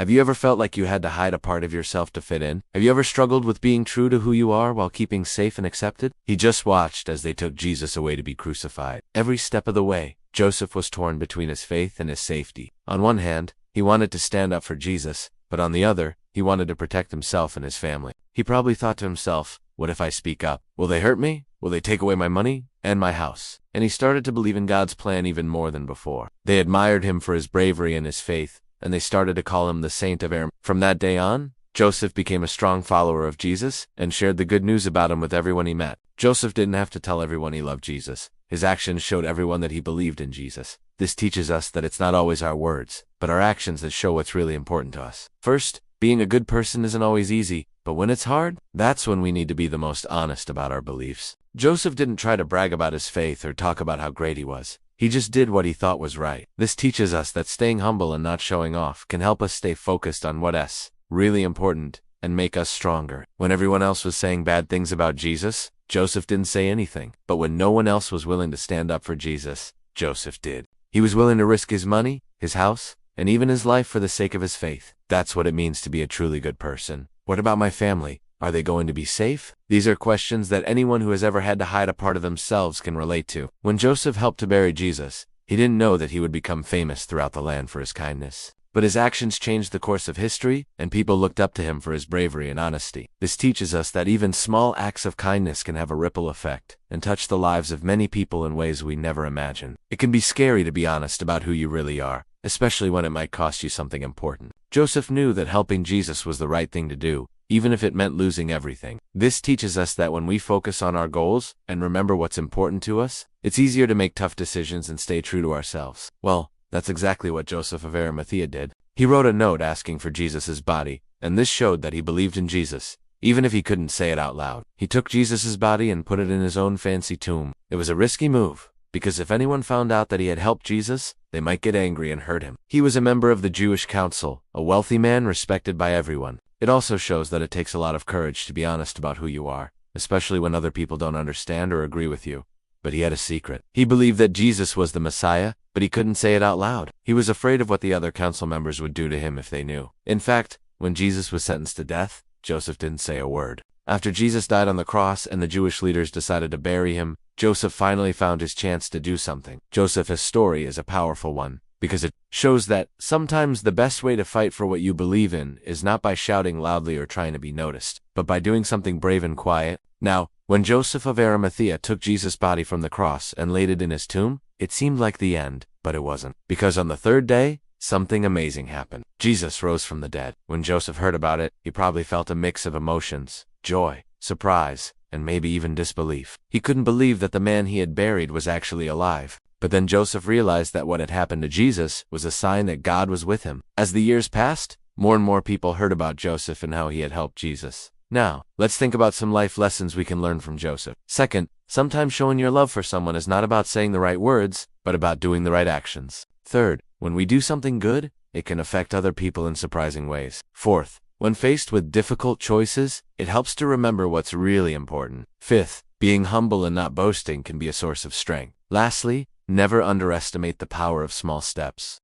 Have you ever felt like you had to hide a part of yourself to fit in? Have you ever struggled with being true to who you are while keeping safe and accepted? He just watched as they took Jesus away to be crucified. Every step of the way, Joseph was torn between his faith and his safety. On one hand, he wanted to stand up for Jesus, but on the other, he wanted to protect himself and his family. He probably thought to himself, what if I speak up? Will they hurt me? Will they take away my money and my house? And he started to believe in God's plan even more than before. They admired him for his bravery and his faith, and they started to call him the Saint of Arimathea. From that day on, Joseph became a strong follower of Jesus and shared the good news about him with everyone he met. Joseph didn't have to tell everyone he loved Jesus. His actions showed everyone that he believed in Jesus. This teaches us that it's not always our words, but our actions that show what's really important to us. First, being a good person isn't always easy, but when it's hard, that's when we need to be the most honest about our beliefs. Joseph didn't try to brag about his faith or talk about how great he was. He just did what he thought was right. This teaches us that staying humble and not showing off can help us stay focused on what's really important and make us stronger. When everyone else was saying bad things about Jesus, Joseph didn't say anything. But when no one else was willing to stand up for Jesus, Joseph did. He was willing to risk his money, his house, and even his life for the sake of his faith. That's what it means to be a truly good person. What about my family? Are they going to be safe? These are questions that anyone who has ever had to hide a part of themselves can relate to. When Joseph helped to bury Jesus, he didn't know that he would become famous throughout the land for his kindness. But his actions changed the course of history, and people looked up to him for his bravery and honesty. This teaches us that even small acts of kindness can have a ripple effect and touch the lives of many people in ways we never imagined. It can be scary to be honest about who you really are, especially when it might cost you something important. Joseph knew that helping Jesus was the right thing to do, even if it meant losing everything. This teaches us that when we focus on our goals and remember what's important to us, it's easier to make tough decisions and stay true to ourselves. Well, that's exactly what Joseph of Arimathea did. He wrote a note asking for Jesus' body, and this showed that he believed in Jesus, even if he couldn't say it out loud. He took Jesus' body and put it in his own fancy tomb. It was a risky move, because if anyone found out that he had helped Jesus, they might get angry and hurt him. He was a member of the Jewish council, a wealthy man respected by everyone. It also shows that it takes a lot of courage to be honest about who you are, especially when other people don't understand or agree with you. But he had a secret. He believed that Jesus was the Messiah, but he couldn't say it out loud. He was afraid of what the other council members would do to him if they knew. In fact, when Jesus was sentenced to death, Joseph didn't say a word. After Jesus died on the cross and the Jewish leaders decided to bury him, Joseph finally found his chance to do something. Joseph's story is a powerful one, because it shows that sometimes the best way to fight for what you believe in is not by shouting loudly or trying to be noticed, but by doing something brave and quiet. Now, when Joseph of Arimathea took Jesus' body from the cross and laid it in his tomb, it seemed like the end, but it wasn't. Because on the third day, something amazing happened. Jesus rose from the dead. When Joseph heard about it, he probably felt a mix of emotions: joy, surprise, and maybe even disbelief. He couldn't believe that the man he had buried was actually alive. But then Joseph realized that what had happened to Jesus was a sign that God was with him. As the years passed, more and more people heard about Joseph and how he had helped Jesus. Now, let's think about some life lessons we can learn from Joseph. Second, sometimes showing your love for someone is not about saying the right words, but about doing the right actions. Third, when we do something good, it can affect other people in surprising ways. Fourth, when faced with difficult choices, it helps to remember what's really important. Fifth, being humble and not boasting can be a source of strength. Lastly, never underestimate the power of small steps.